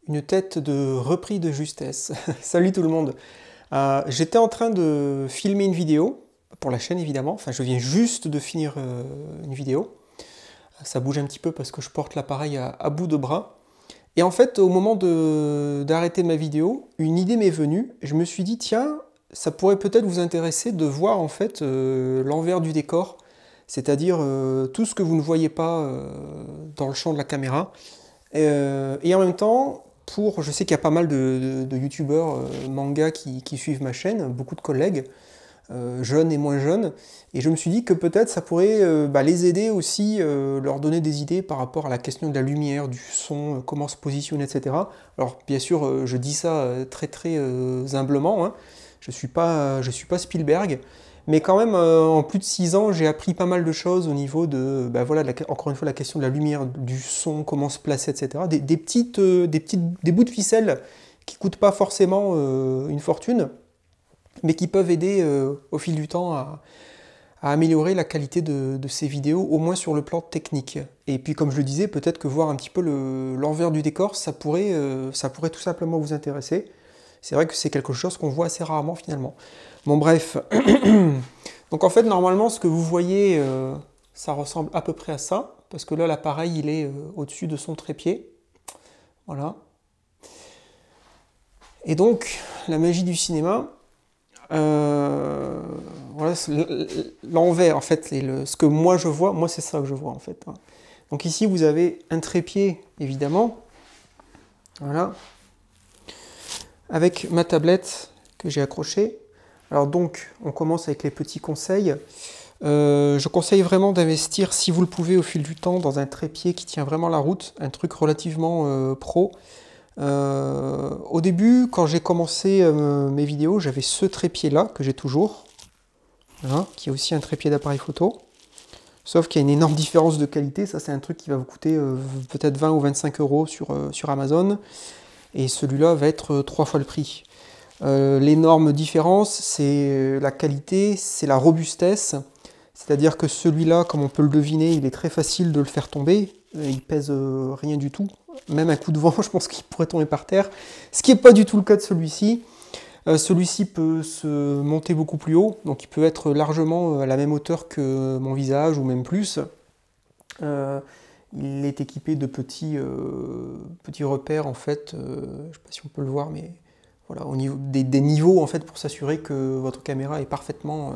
une tête de repris de justesse. Salut tout le monde. J'étais en train de filmer une vidéo, pour la chaîne évidemment, enfin je viens juste de finir une vidéo. Ça bouge un petit peu parce que je porte l'appareil à bout de bras. Et en fait, au moment d'arrêter ma vidéo, une idée m'est venue. Je me suis dit, tiens, ça pourrait peut-être vous intéresser de voir en fait l'envers du décor, c'est-à-dire tout ce que vous ne voyez pas dans le champ de la caméra. Et en même temps, je sais qu'il y a pas mal de youtubeurs manga qui suivent ma chaîne, beaucoup de collègues, jeunes et moins jeunes, et je me suis dit que peut-être ça pourrait les aider aussi, leur donner des idées par rapport à la question de la lumière, du son, comment se positionner, etc. Alors bien sûr, je dis ça très très humblement, hein. Je suis pas Spielberg, mais quand même, en plus de 6 ans, j'ai appris pas mal de choses au niveau de, voilà, encore une fois, la question de la lumière, du son, comment se placer, etc. Des bouts de ficelle qui coûtent pas forcément une fortune, mais qui peuvent aider au fil du temps à améliorer la qualité de ces vidéos, au moins sur le plan technique. Et puis, comme je le disais, peut-être que voir un petit peu l'envers du décor, ça pourrait tout simplement vous intéresser. C'est vrai que c'est quelque chose qu'on voit assez rarement finalement. Bon bref, donc en fait normalement ce que vous voyez, ça ressemble à peu près à ça, parce que là l'appareil il est au-dessus de son trépied. Voilà. Et donc la magie du cinéma, voilà, l'envers en fait, ce que moi je vois, moi c'est ça que je vois en fait, hein. Donc ici vous avez un trépied évidemment, voilà, avec ma tablette que j'ai accrochée. Alors donc, on commence avec les petits conseils. Je conseille vraiment d'investir, si vous le pouvez, au fil du temps, dans un trépied qui tient vraiment la route, un truc relativement pro. Au début, quand j'ai commencé mes vidéos, j'avais ce trépied-là, que j'ai toujours, voilà, qui est aussi un trépied d'appareil photo. Sauf qu'il y a une énorme différence de qualité. Ça, c'est un truc qui va vous coûter peut-être 20 ou 25 euros sur Amazon. Et celui-là va être 3 fois le prix. L'énorme différence, c'est la qualité, c'est la robustesse. C'est-à-dire que celui-là, comme on peut le deviner, il est très facile de le faire tomber. Il pèse rien du tout. Même un coup de vent, je pense qu'il pourrait tomber par terre. Ce qui n'est pas du tout le cas de celui-ci. Celui-ci peut se monter beaucoup plus haut. Donc il peut être largement à la même hauteur que mon visage ou même plus. Il est équipé de petits repères en fait. Je ne sais pas si on peut le voir, mais voilà, au niveau des niveaux en fait pour s'assurer que votre caméra est parfaitement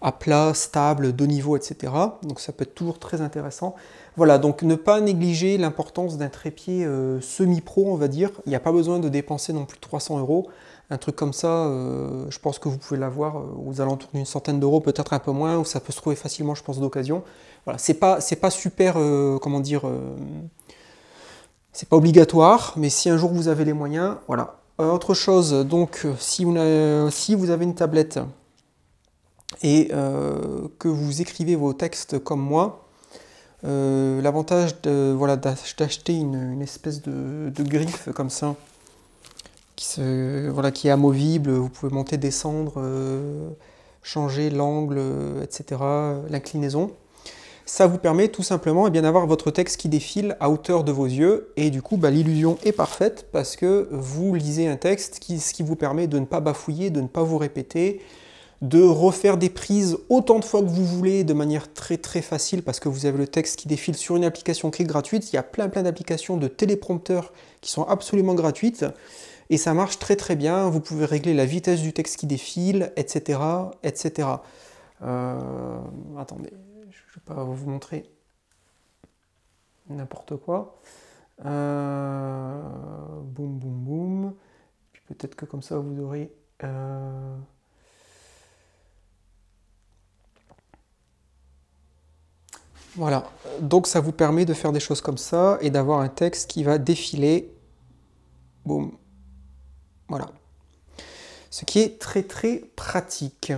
à plat, stable, de niveau, etc. Donc ça peut être toujours très intéressant. Voilà, donc ne pas négliger l'importance d'un trépied semi-pro, on va dire. Il n'y a pas besoin de dépenser non plus 300 euros. Un truc comme ça, je pense que vous pouvez l'avoir aux alentours d'une centaine d'euros, peut-être un peu moins, ou ça peut se trouver facilement, je pense, d'occasion. Voilà, c'est pas super, comment dire, c'est pas obligatoire, mais si un jour vous avez les moyens, voilà. Autre chose, donc, si vous avez une tablette et que vous écrivez vos textes comme moi, l'avantage voilà, d'acheter une espèce de griffe comme ça, voilà, qui est amovible, vous pouvez monter, descendre, changer l'angle, etc., l'inclinaison. Ça vous permet tout simplement d'avoir votre texte qui défile à hauteur de vos yeux, et du coup l'illusion est parfaite parce que vous lisez un texte, ce qui vous permet de ne pas bafouiller, de ne pas vous répéter, de refaire des prises autant de fois que vous voulez de manière très très facile parce que vous avez le texte qui défile sur une application qui est gratuite. Il y a plein d'applications de téléprompteurs qui sont absolument gratuites et ça marche très très bien. Vous pouvez régler la vitesse du texte qui défile, etc. etc. Attendez, je ne vais pas vous montrer n'importe quoi. Boum boum boum. Puis peut-être que comme ça vous aurez... Voilà, donc ça vous permet de faire des choses comme ça et d'avoir un texte qui va défiler. Boum. Voilà. Ce qui est très très pratique.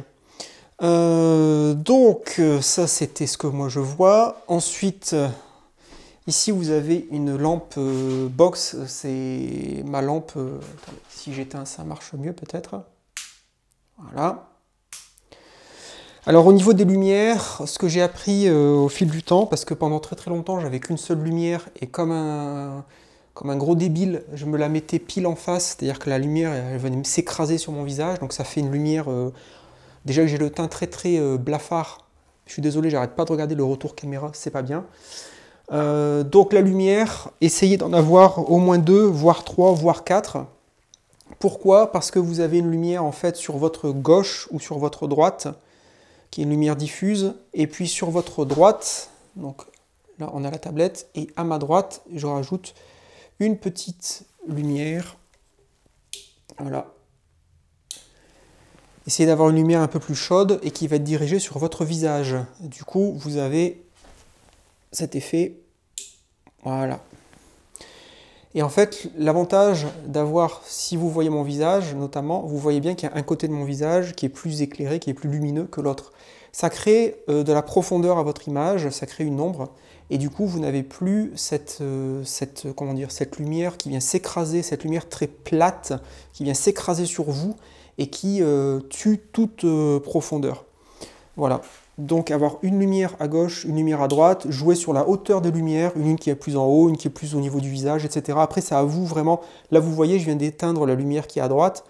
Donc ça c'était ce que moi je vois. Ensuite, ici vous avez une lampe box. C'est ma lampe. Attendez, si j'éteins ça marche mieux peut-être. Voilà. Alors au niveau des lumières, ce que j'ai appris au fil du temps, parce que pendant très très longtemps j'avais qu'une seule lumière, et comme comme un gros débile, je me la mettais pile en face, c'est-à-dire que la lumière elle venait s'écraser sur mon visage, donc ça fait une lumière, déjà que j'ai le teint très très blafard, je suis désolé, j'arrête pas de regarder le retour caméra, c'est pas bien. Donc la lumière, essayez d'en avoir au moins 2, voire 3, voire 4. Pourquoi? Parce que vous avez une lumière en fait sur votre gauche ou sur votre droite, qui est une lumière diffuse, et puis sur votre droite, donc là on a la tablette, et à ma droite, je rajoute une petite lumière. Voilà. Essayez d'avoir une lumière un peu plus chaude et qui va être dirigée sur votre visage. Du coup, vous avez cet effet. Voilà. Et en fait, l'avantage d'avoir, si vous voyez mon visage notamment, vous voyez bien qu'il y a un côté de mon visage qui est plus éclairé, qui est plus lumineux que l'autre. Ça crée de la profondeur à votre image, ça crée une ombre, et du coup vous n'avez plus cette lumière qui vient s'écraser, cette lumière très plate, qui vient s'écraser sur vous et qui tue toute profondeur. Voilà. Donc avoir une lumière à gauche, une lumière à droite, jouer sur la hauteur de lumière, une qui est plus en haut, une qui est plus au niveau du visage, etc. Après c'est à vous vraiment, là vous voyez je viens d'éteindre la lumière qui est à droite,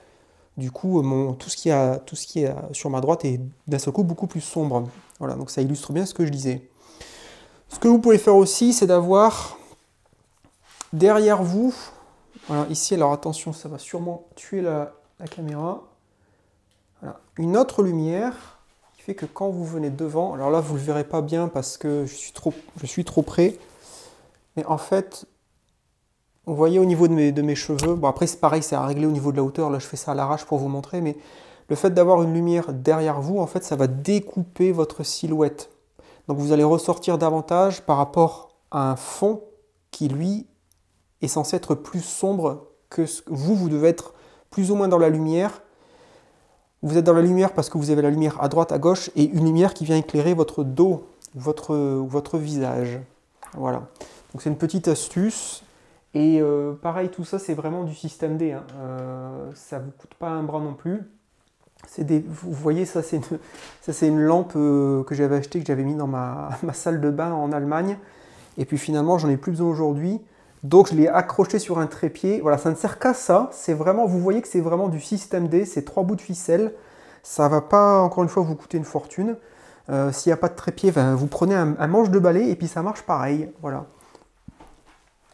du coup tout ce qui est sur ma droite est d'un seul coup beaucoup plus sombre. Voilà, donc ça illustre bien ce que je disais. Ce que vous pouvez faire aussi c'est d'avoir derrière vous, voilà, ici alors attention ça va sûrement tuer la caméra, voilà, une autre lumière fait que quand vous venez devant, alors là vous ne le verrez pas bien parce que je suis trop près, mais en fait, vous voyez au niveau de mes cheveux, bon après c'est pareil, c'est à régler au niveau de la hauteur, là je fais ça à l'arrache pour vous montrer, mais le fait d'avoir une lumière derrière vous, en fait ça va découper votre silhouette. Donc vous allez ressortir davantage par rapport à un fond qui lui est censé être plus sombre que vous devez être plus ou moins dans la lumière. Vous êtes dans la lumière parce que vous avez la lumière à droite, à gauche, et une lumière qui vient éclairer votre dos, votre visage. Voilà. Donc c'est une petite astuce. Et pareil, tout ça, c'est vraiment du système D. Hein. Ça ne vous coûte pas un bras non plus. Vous voyez, ça c'est une lampe que j'avais achetée, que j'avais mis dans ma salle de bain en Allemagne. Et puis finalement, j'en ai plus besoin aujourd'hui. Donc je l'ai accroché sur un trépied. Voilà, ça ne sert qu'à ça. C'est vraiment, vous voyez que c'est vraiment du système D. C'est 3 bouts de ficelle. Ça ne va pas, encore une fois, vous coûter une fortune. S'il n'y a pas de trépied, vous prenez un manche de balai et puis ça marche pareil. Voilà.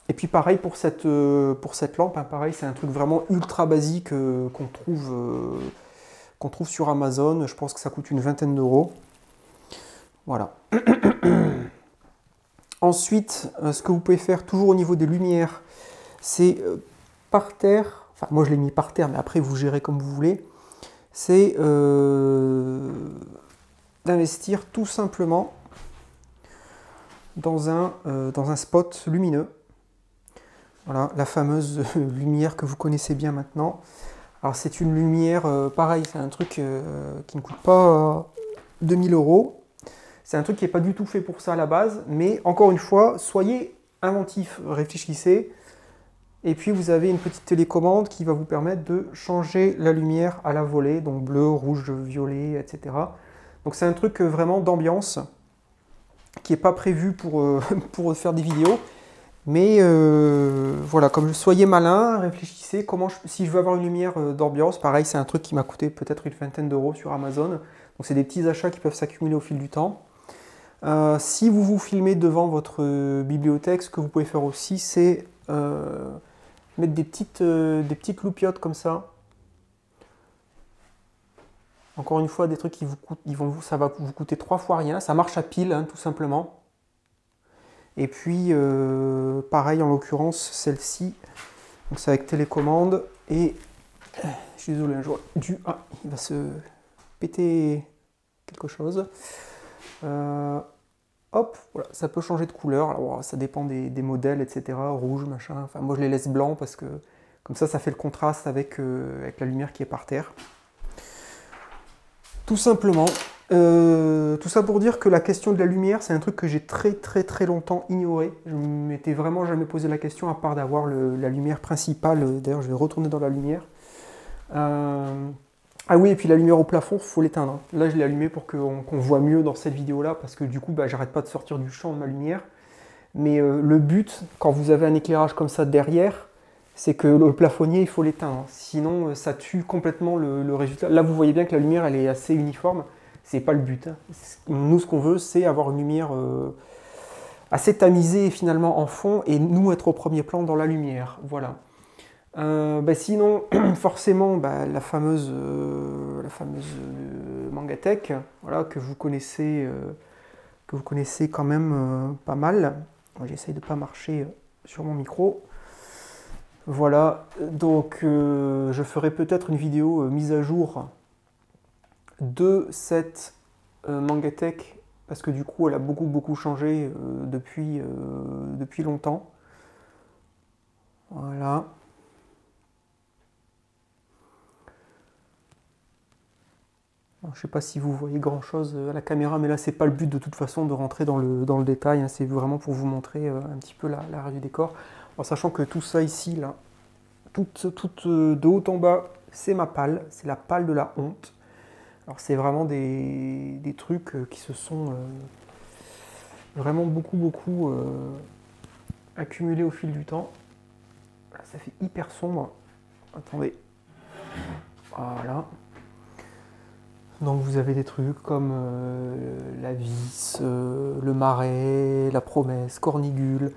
Et puis pareil pour cette lampe. Hein, pareil, c'est un truc vraiment ultra basique qu'on trouve sur Amazon. Je pense que ça coûte une vingtaine d'euros. Voilà. Ensuite, ce que vous pouvez faire toujours au niveau des lumières, c'est par terre, enfin moi je l'ai mis par terre, mais après vous gérez comme vous voulez, c'est d'investir tout simplement dans un spot lumineux. Voilà, la fameuse lumière que vous connaissez bien maintenant. Alors c'est une lumière, pareil, c'est un truc qui ne coûte pas 2000 euros. C'est un truc qui n'est pas du tout fait pour ça à la base, mais encore une fois, soyez inventifs, réfléchissez. Et puis vous avez une petite télécommande qui va vous permettre de changer la lumière à la volée, donc bleu, rouge, violet, etc. Donc c'est un truc vraiment d'ambiance qui n'est pas prévu pour faire des vidéos. Mais voilà, comme soyez malin, réfléchissez, si je veux avoir une lumière d'ambiance, pareil, c'est un truc qui m'a coûté peut-être une vingtaine d'euros sur Amazon. Donc c'est des petits achats qui peuvent s'accumuler au fil du temps. Si vous vous filmez devant votre bibliothèque, ce que vous pouvez faire aussi, c'est mettre des petites loupiottes comme ça. Encore une fois, des trucs qui vous coûtent, ça va vous coûter 3 fois rien. Ça marche à pile, hein, tout simplement. Et puis, pareil, en l'occurrence, celle-ci. Donc c'est avec télécommande. Et je suis désolé, il va se péter quelque chose. Hop, voilà, ça peut changer de couleur. Alors, ça dépend des modèles, etc. Rouge, machin. Enfin, moi, je les laisse blancs parce que comme ça fait le contraste avec la lumière qui est par terre. Tout simplement. Tout ça pour dire que la question de la lumière, c'est un truc que j'ai très longtemps ignoré. Je ne m'étais vraiment jamais posé la question à part d'avoir la lumière principale. D'ailleurs, je vais retourner dans la lumière. Ah oui, et puis la lumière au plafond, il faut l'éteindre. Là, je l'ai allumé pour qu'on voit mieux dans cette vidéo-là, parce que du coup, j'arrête pas de sortir du champ de ma lumière. Mais le but, quand vous avez un éclairage comme ça derrière, c'est que le plafonnier, il faut l'éteindre. Sinon, ça tue complètement le résultat. Là, vous voyez bien que la lumière, elle est assez uniforme. C'est pas le but, hein. Nous, ce qu'on veut, c'est avoir une lumière assez tamisée finalement en fond et nous être au premier plan dans la lumière. Voilà. Sinon, forcément, la fameuse Mangatech, voilà, que vous connaissez quand même pas mal. J'essaye de ne pas marcher sur mon micro. Voilà, donc je ferai peut-être une vidéo mise à jour de cette Mangatech, parce que du coup elle a beaucoup changé depuis longtemps. Voilà. Je ne sais pas si vous voyez grand chose à la caméra, mais là c'est pas le but de toute façon de rentrer dans le détail, hein. C'est vraiment pour vous montrer un petit peu la revue des corps, en sachant que tout ça ici, là, tout de haut en bas, c'est ma palle, c'est la palle de la honte. Alors c'est vraiment des trucs qui se sont vraiment beaucoup accumulés au fil du temps. Là, ça fait hyper sombre. Attendez. Voilà. Donc vous avez des trucs comme la vis, le marais, la promesse, Cornigule,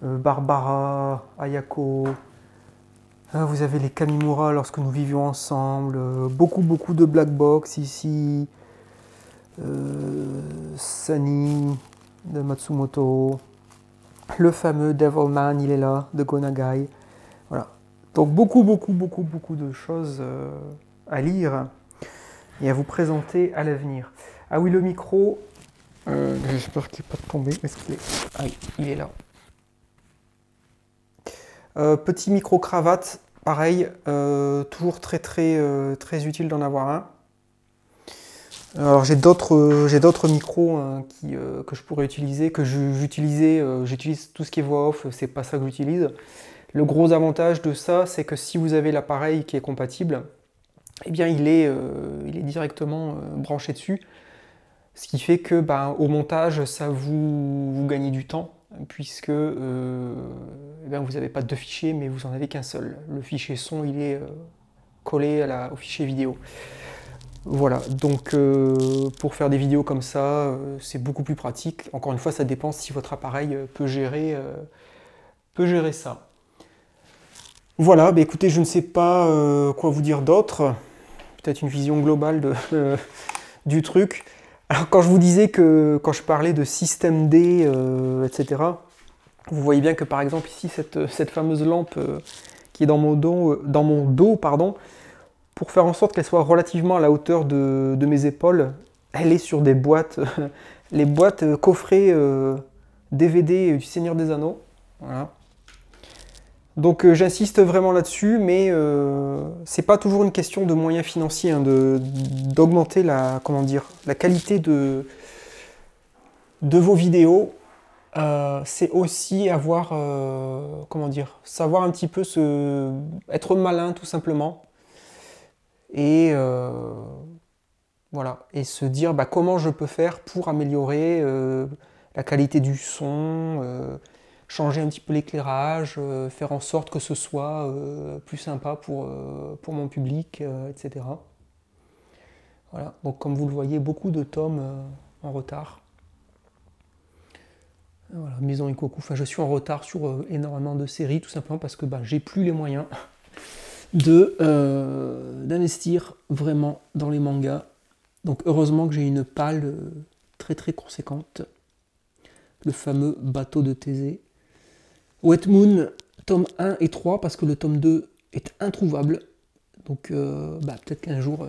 Barbara, Ayako. Vous avez les Kamimura lorsque nous vivions ensemble, beaucoup de black box ici, Sunny de Matsumoto, le fameux Devilman, il est là, de Gonagai. Voilà. Donc beaucoup de choses à lire et à vous présenter à l'avenir. Ah oui, le micro, j'espère qu'il n'est pas tombé. Est-ce qu'il est... Ah oui, il est là. Petit micro cravate, pareil, toujours très utile d'en avoir un. Alors j'ai d'autres micros hein, que je pourrais utiliser, j'utilise tout ce qui est voix off, c'est pas ça que j'utilise. Le gros avantage de ça, c'est que si vous avez l'appareil qui est compatible, eh bien il est directement branché dessus, ce qui fait que au montage, ça vous gagnez du temps, puisque vous n'avez pas deux fichiers, mais vous en avez qu'un seul. Le fichier son, il est collé au fichier vidéo. Voilà, donc pour faire des vidéos comme ça, c'est beaucoup plus pratique. Encore une fois, ça dépend si votre appareil peut gérer ça. Voilà, écoutez, je ne sais pas quoi vous dire d'autre. Peut-être une vision globale du truc. Alors quand je vous disais que quand je parlais de système D, etc., vous voyez bien que par exemple ici, cette fameuse lampe qui est dans mon dos, pardon, pour faire en sorte qu'elle soit relativement à la hauteur de mes épaules, elle est sur des boîtes, les boîtes coffrets DVD du Seigneur des Anneaux. Voilà. Donc j'insiste vraiment là-dessus, mais c'est pas toujours une question de moyens financiers, hein, d'augmenter la qualité de vos vidéos. C'est aussi avoir, savoir un petit peu être malin tout simplement. Et voilà, et se dire comment je peux faire pour améliorer la qualité du son, changer un petit peu l'éclairage, faire en sorte que ce soit plus sympa pour mon public, etc. Voilà, donc comme vous le voyez, beaucoup de tomes en retard. Voilà, Maison Ikoku, je suis en retard sur énormément de séries, tout simplement parce que j'ai plus les moyens d'investir vraiment dans les mangas. Donc heureusement que j'ai une palle très conséquente, le fameux bateau de Thésée. Wet Moon, tome 1 et 3, parce que le tome 2 est introuvable. Donc peut-être qu'un jour,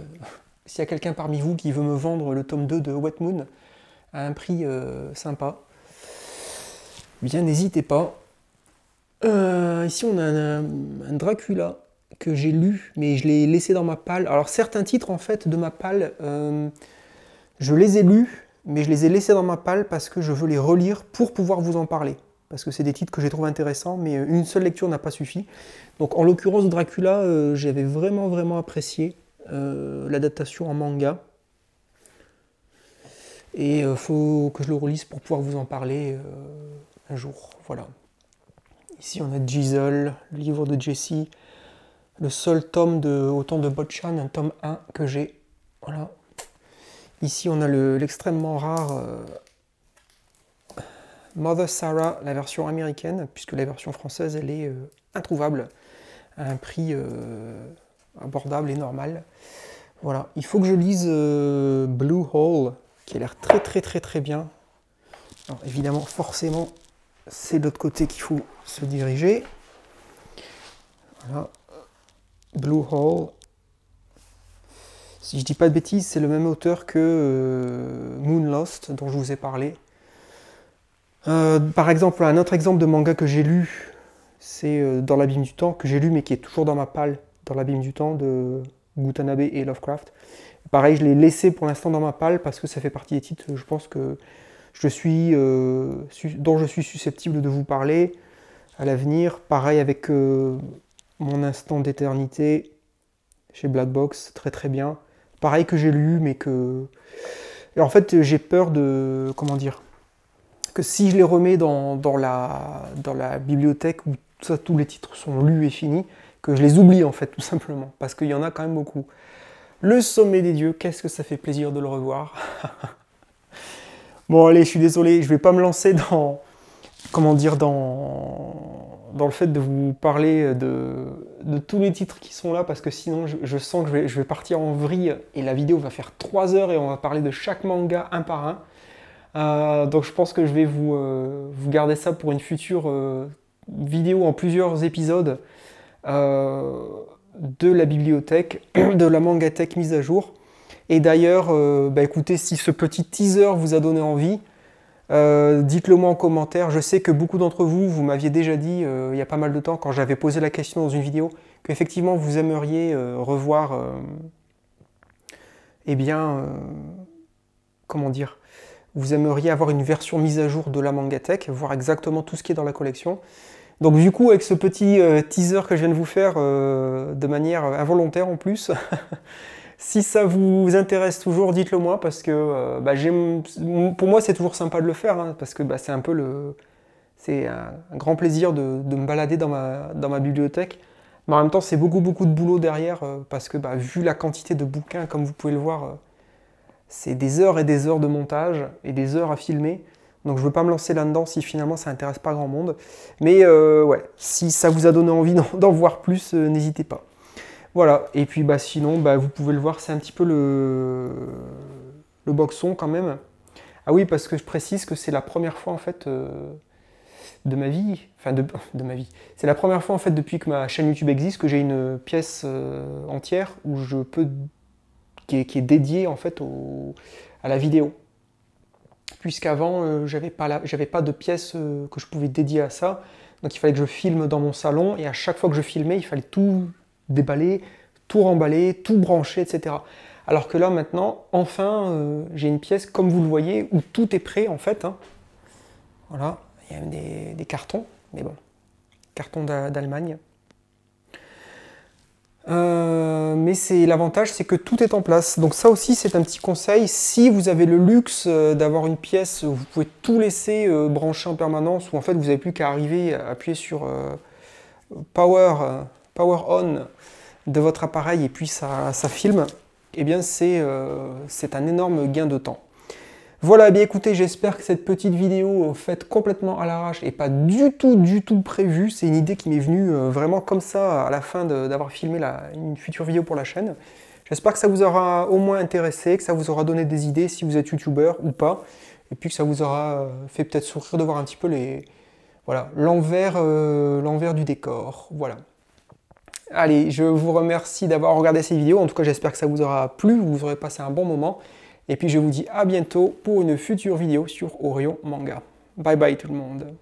s'il y a quelqu'un parmi vous qui veut me vendre le tome 2 de Wet Moon à un prix sympa, bien n'hésitez pas. Ici on a un Dracula que j'ai lu, mais je l'ai laissé dans ma palle. Alors certains titres en fait de ma palle, je les ai lus, mais je les ai laissés dans ma palle parce que je veux les relire pour pouvoir vous en parler. Parce que c'est des titres que j'ai trouvé intéressants, mais une seule lecture n'a pas suffi. Donc en l'occurrence Dracula, j'avais vraiment apprécié l'adaptation en manga. Et il faut que je le relise pour pouvoir vous en parler un jour. Voilà. Ici on a Giselle, le livre de Jessie, le seul tome de Autant de Botchan, un tome 1 que j'ai. Voilà. Ici on a l'extrêmement rare Mother Sarah, la version américaine, puisque la version française elle est introuvable à un prix abordable et normal. Voilà, il faut que je lise Blue Hole, qui a l'air très bien. Alors évidemment, forcément, c'est de l'autre côté qu'il faut se diriger. Voilà, Blue Hole. Si je dis pas de bêtises, c'est le même auteur que Moon Lost, dont je vous ai parlé. Par exemple, un autre exemple de manga que j'ai lu, c'est Dans l'abîme du temps, que j'ai lu mais qui est toujours dans ma palle, Dans l'abîme du temps, de Gutanabe et Lovecraft. Pareil, je l'ai laissé pour l'instant dans ma palle parce que ça fait partie des titres, je pense que dont je suis susceptible de vous parler à l'avenir. Pareil avec Mon instant d'éternité chez Black Box, très bien. Pareil que j'ai lu, mais que... Et en fait, j'ai peur de... Comment dire, que si je les remets dans la bibliothèque où tous les titres sont lus et finis, que je les oublie en fait, tout simplement. Parce qu'il y en a quand même beaucoup. Le sommet des dieux, qu'est-ce que ça fait plaisir de le revoir. Bon allez, je suis désolé, je vais pas me lancer dans... Comment dire, dans le fait de vous parler de tous les titres qui sont là, parce que sinon je sens que je vais partir en vrille et la vidéo va faire 3 heures et on va parler de chaque manga un par un. Donc je pense que je vais vous garder ça pour une future vidéo en plusieurs épisodes de la bibliothèque, de la Mangatech mise à jour. Et d'ailleurs, écoutez, si ce petit teaser vous a donné envie, dites-le moi en commentaire. Je sais que beaucoup d'entre vous, vous m'aviez déjà dit il y a pas mal de temps, quand j'avais posé la question dans une vidéo, qu'effectivement vous aimeriez revoir, comment dire, vous aimeriez avoir une version mise à jour de la Mangatech, voir exactement tout ce qui est dans la collection. Donc du coup, avec ce petit teaser que je viens de vous faire de manière involontaire en plus, si ça vous intéresse toujours, dites-le moi, parce que pour moi c'est toujours sympa de le faire, hein, parce que c'est un peu c'est un grand plaisir de me balader dans ma bibliothèque. Mais en même temps, c'est beaucoup de boulot derrière, parce que vu la quantité de bouquins, comme vous pouvez le voir, c'est des heures et des heures de montage et des heures à filmer. Donc je ne veux pas me lancer là-dedans si finalement ça n'intéresse pas grand monde. Mais ouais, si ça vous a donné envie d'en voir plus, n'hésitez pas. Voilà, et puis sinon, vous pouvez le voir, c'est un petit peu le boxon quand même. Ah oui, parce que je précise que c'est la première fois en fait de ma vie, enfin de ma vie. C'est la première fois en fait depuis que ma chaîne YouTube existe que j'ai une pièce entière où je peux, qui est dédiée en fait à la vidéo. Puisqu'avant, j'avais pas de pièce que je pouvais dédier à ça. Donc il fallait que je filme dans mon salon, et à chaque fois que je filmais, il fallait tout déballer, tout remballer, tout brancher, etc. Alors que là, maintenant, enfin, j'ai une pièce, comme vous le voyez, où tout est prêt, en fait. Hein. Voilà, il y a même des cartons, mais bon, cartons d'Allemagne. Mais l'avantage, c'est que tout est en place. Donc ça aussi, c'est un petit conseil. Si vous avez le luxe d'avoir une pièce où vous pouvez tout laisser brancher en permanence, où en fait vous n'avez plus qu'à arriver à appuyer sur Power On de votre appareil et puis ça filme, eh bien c'est un énorme gain de temps. Voilà, bien écoutez, j'espère que cette petite vidéo faite complètement à l'arrache et pas du tout prévue, c'est une idée qui m'est venue vraiment comme ça à la fin d'avoir filmé une future vidéo pour la chaîne. J'espère que ça vous aura au moins intéressé, que ça vous aura donné des idées si vous êtes youtubeur ou pas, et puis que ça vous aura fait peut-être sourire de voir un petit peu l'envers du décor. Voilà. Allez, je vous remercie d'avoir regardé cette vidéo, en tout cas j'espère que ça vous aura plu, vous aurez passé un bon moment. Et puis je vous dis à bientôt pour une future vidéo sur Orion Manga. Bye bye tout le monde.